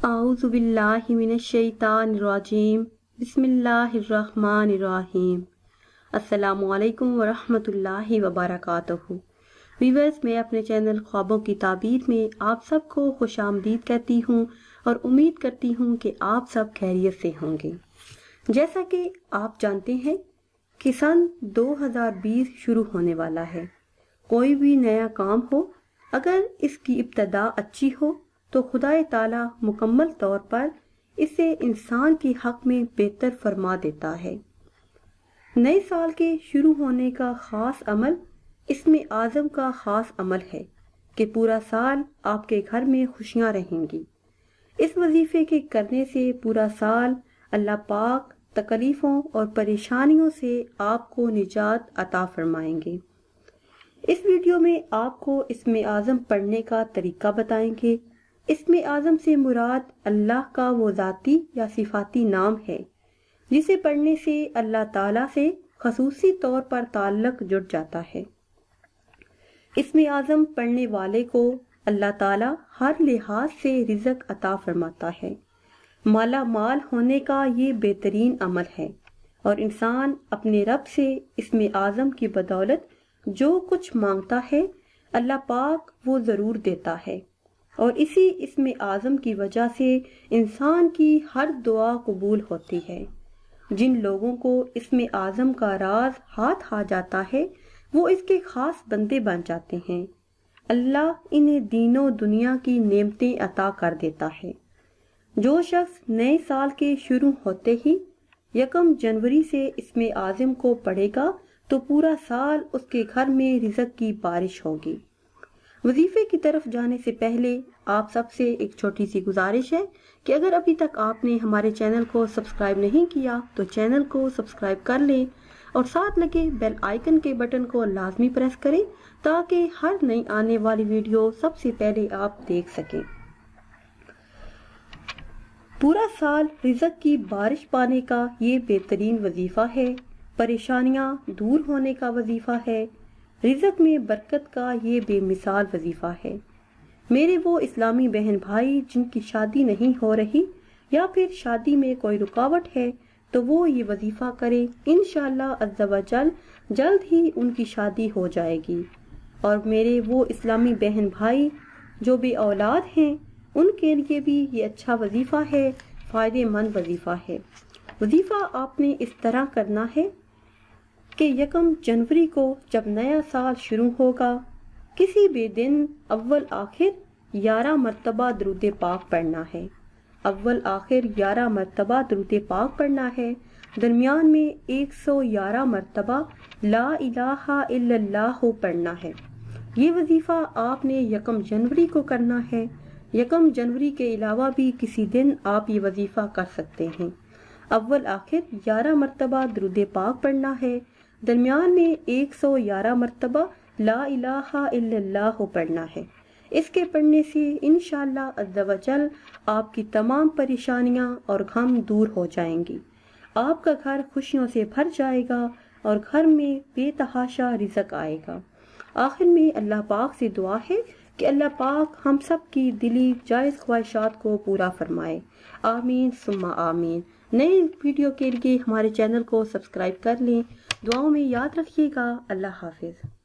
اعوذ باللہ من الشیطان الرجیم بسم اللہ الرحمن الرحیم۔ السلام علیکم ورحمۃ اللہ وبرکاتہ۔ ویورز، میں اپنے چینل خوابوں کی تعبیر میں آپ سب کو خوش آمدید کہتی ہوں اور امید کرتی ہوں کہ آپ سب خیریت سے ہوں گے۔ جیسا کہ آپ جانتے ہیں کہ سن 2020 شروع ہونے والا ہے۔ کوئی بھی نیا کام ہو، اگر اس کی ابتدا اچھی ہو تو خدائے تعالیٰ مکمل طور پر اسے انسان کے حق میں بہتر فرما دیتا ہے۔ نئے سال کے شروع ہونے کا خاص عمل اسم اعظم کا خاص عمل ہے کہ پورا سال آپ کے گھر میں خوشیاں رہیں گی۔ اس وظیفے کے کرنے سے پورا سال اللہ پاک تکلیفوں اور پریشانیوں سے آپ کو نجات عطا فرمائیں گے۔ اس ویڈیو میں آپ کو اسم اعظم پڑھنے کا طریقہ بتائیں گے۔ اسم اعظم سے مراد اللہ کا وہ ذاتی یا صفاتی نام ہے جسے پڑھنے سے اللہ تعالیٰ سے خصوصی طور پر تعلق جڑ جاتا ہے۔ اسم اعظم پڑھنے والے کو اللہ تعالیٰ ہر لحاظ سے رزق عطا فرماتا ہے۔ مالا مال ہونے کا یہ بہترین عمل ہے اور انسان اپنے رب سے اسم اعظم کی بدولت جو کچھ مانگتا ہے اللہ پاک وہ ضرور دیتا ہے، اور اسی اسم اعظم کی وجہ سے انسان کی ہر دعا قبول ہوتی ہے۔ جن لوگوں کو اسم اعظم کا راز ہاتھ آ جاتا ہے وہ اس کے خاص بندے بن جاتے ہیں۔ اللہ انہیں دین و دنیا کی نعمتیں عطا کر دیتا ہے۔ جو شخص نئے سال کے شروع ہوتے ہی 1 جنوری سے اسم اعظم کو پڑھے گا تو پورا سال اس کے گھر میں رزق کی بارش ہوگی۔ وظیفے کی طرف جانے سے پہلے آپ سب سے ایک چھوٹی سی گزارش ہے کہ اگر ابھی تک آپ نے ہمارے چینل کو سبسکرائب نہیں کیا تو چینل کو سبسکرائب کر لیں اور ساتھ لگے بیل آئیکن کے بٹن کو لازمی پریس کریں تاکہ ہر نئی آنے والی ویڈیو سب سے پہلے آپ دیکھ سکیں۔ پورا سال رزق کی بارش پانے کا یہ بہترین وظیفہ ہے، پریشانیاں دور ہونے کا وظیفہ ہے، رزق میں برکت کا یہ بے مثال وظیفہ ہے۔ میرے وہ اسلامی بہن بھائی جن کی شادی نہیں ہو رہی یا پھر شادی میں کوئی رکاوٹ ہے تو وہ یہ وظیفہ کریں، انشاءاللہ عز و جل جلد ہی ان کی شادی ہو جائے گی۔ اور میرے وہ اسلامی بہن بھائی جو بے اولاد ہیں ان کے لیے بھی یہ اچھا وظیفہ ہے، فائدے مند وظیفہ ہے۔ وظیفہ آپ نے اس طرح کرنا ہے کہ 1 جنوری کو جب نیا سال شروع ہوگا کسی بھی دن اول آخر 11 مرتبہ درود پاک پڑھنا ہے۔ اول آخر 11 مرتبہ درود پاک پڑھنا ہے۔ درمیان میں 111 مرتبہ لا الہ الا اللہ پڑھنا ہے۔ یہ وظیفہ آپ نے 1 جنوری کو کرنا ہے۔ 1 جنوری کے علاوہ بھی کسی دن آپ یہ وظیفہ کر سکتے ہیں۔ اول آخر 11 مرتبہ درود پاک پڑھنا ہے، درمیان میں 111 مرتبہ لا الہ الا اللہ پڑھنا ہے۔ اس کے پڑھنے سے انشاءاللہ عز و جل آپ کی تمام پریشانیاں اور غم دور ہو جائیں گی۔ آپ کا گھر خوشیوں سے بھر جائے گا اور گھر میں بے تحاشا رزق آئے گا۔ آخر میں اللہ پاک سے دعا ہے کہ اللہ پاک ہم سب کی دلی جائز خواہشات کو پورا فرمائے، آمین ثم آمین۔ نئے ویڈیو کے لیے ہمارے چینل کو سبسکرائب کر لیں، دعاؤں میں یاد رکھیے گا۔ اللہ حافظ۔